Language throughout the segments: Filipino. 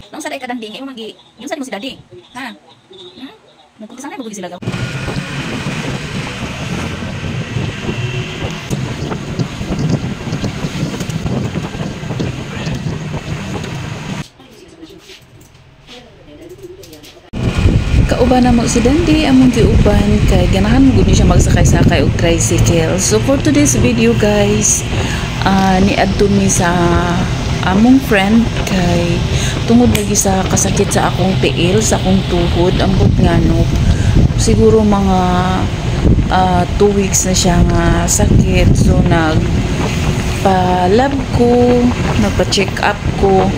Nung sa day kadang ding yung magi, yung sa mo si daddy. Ha? Nagpunta sana mo sila gaw. Kauban na mo si Dandy among giuban kay ganahan mo gud siya magsakay-sakay og tricycle. So for today's video guys, niadto mi sa among friend kay tungod lagi sa kasakit sa akong tiil, sa akong tuhod, ambot ngano siguro mga 2 weeks na siya nga sakit. So nagpa-lab ko, nagpa-check up ko,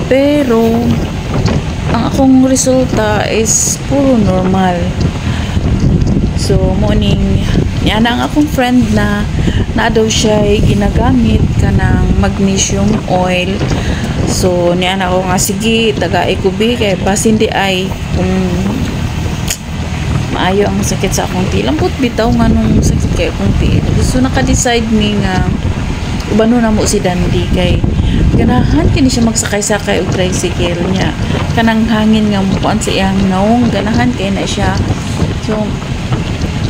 pero ang akong resulta is puro normal. So morning niya na ang akong friend na daw siya ginagamit kanang magnesium oil. So niya na ako nga sige taga ikubi kay bas hindi ay kung maayo ang sakit sa akong tiil. Lampot bitaw nga nung sakit kay akong tiil. So naka-decide mi nga ubano na mo si Dandy kay ganahan kini siya magsakay-sakay og tricycle niya. Kanang hangin nga mukuan sa iyang naong ganahan kay na siya. So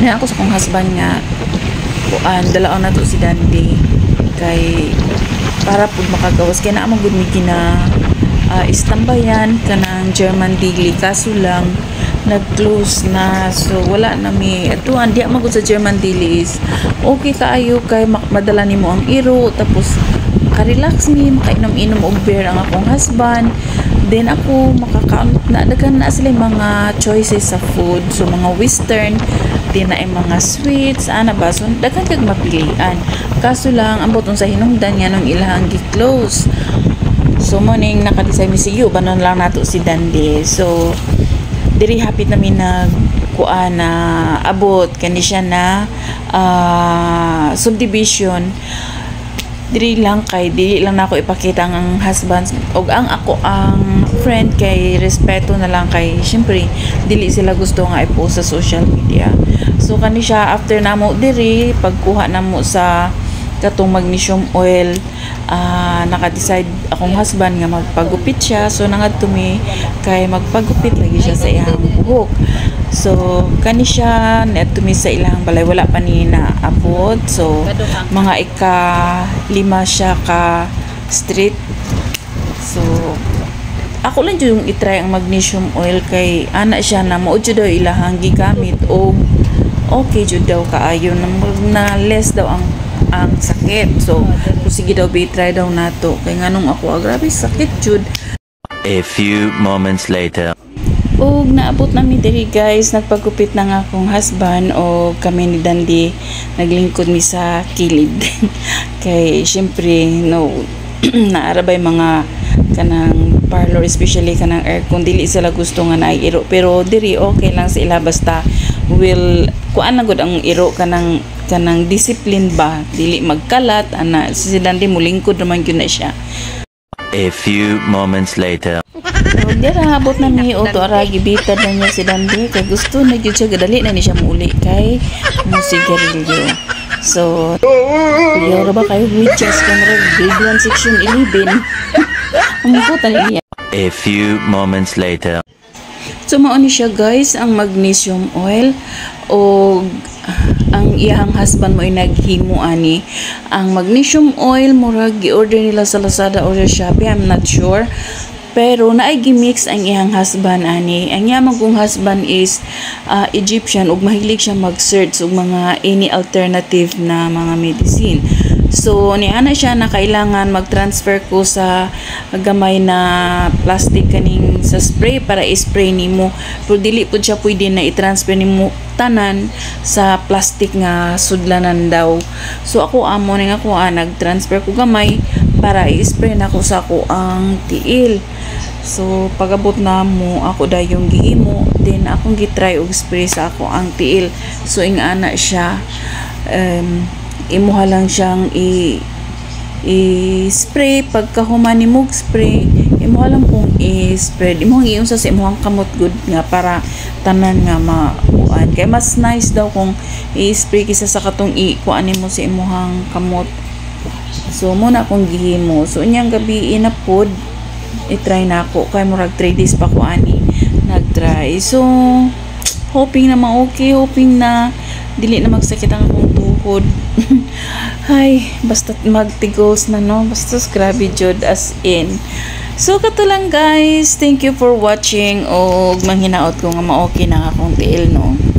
niya ako sa kong husband nga dalaon na to si Dandy kay para pud makagawas kay naa magud mi kina istambayan kanang German Daily kaso lang nag-close na, so wala na mi ato andi magud sa German Daily is okay kaayo kay madala nimo ang iro tapos ka-relax mi makainom-inom og beer ang akong husband. Then ako makakaon na daghan na sila mga choices sa food, so mga western din na mga sweets ana ba, so daghan kag mapilian kaso lang ambot sa hinungdan nga nung ilahang gi-close. So morning naka-decide mi sige banon lang nato si Dandy. So diri hapit namin kuan na abot kani siya na subdivision. Dili lang nako ipakita ang husband og ang ako ang friend kay respeto na lang kay syempre dili sila gusto nga i-post sa social media. So kani siya after namo diri pagkuha namo sa katong magnesium oil, naka-decide akong husband nga magpagupit siya. So nangadto mi kay magpagupit lagi siya sa iyang buhok. So kani siya neto mi sa ilang balay wala pa ni naabot. So mga ika-5 siya ka street. So ako lang yung itry ang magnesium oil kay ana siya na mao jud daw ilahang gigamit o okay jud daw kaayo na less daw ang sakit. So sige daw try daw nato kay nganong ako grabe sakit jud. A few moments later. Og naabot nami diri guys, nagpagupit na nga akong husband o kami ni Dandy naglingkod mi sa kilid kay syempre no naarabay mga kanang parlor especially kanang aircon dili sila gusto nga naay iro pero diri okay lang sa ila basta will kuan na gud ang iro kanang discipline ba dili magkalat ana si Dandy mulingkod naman gyud na siya. A few moments later. So, dira habot na mi o to ara gibitad na niya si Dandy kay gusto na gyud siya gadali na ni siya muuli kay mo sigarilyo. So kuya ra ba kayo witches camera grade 1 section 11 umuputan niya. A few moments later. So mao ni siya guys ang magnesium oil o ang iyang husband mo ay naghimo ani ang magnesium oil murag gi-order nila sa Lazada or Shopee, I'm not sure. Pero naay gimix ang iyang husband ani. Ang iyang magong husband is Egyptian ug mahilig siya mag-search og mga any alternative na mga medicine. So niana siya na kailangan mag-transfer ko sa gamay na plastic kaning sa spray para i-spray nimo. Pero dili pud siya pwede na i-transfer nimo tanan sa plastic nga sudlanan daw. So ako amo ning ako nag-transfer ko gamay para i-spray na ko sa ako ang tiil. So pagabot na mo ako dayong gihimo then akong gitry og spray sa ako ang tiil. So ingana siya imuha lang siyang i-spray pagkahuman ni mog spray imuha lang pong i-spread imuhang iunsa sa imuhang kamot good nga para tanan nga mauan kay mas nice daw kung i-spray kisa sa katong ikuan nimo sa imuhang kamot. So muna akong gihimo so unyang gabi inapod i-try na ako kay murag 3 days pa ko ani nag-try. So hoping na ma-okay, hoping na dili na magsakit ang akong tuhod. Ay, basta magtigos na no, basta grabe jud as in. So kato lang guys, thank you for watching og manghinaot ko nga ma-okay na akong tiil no.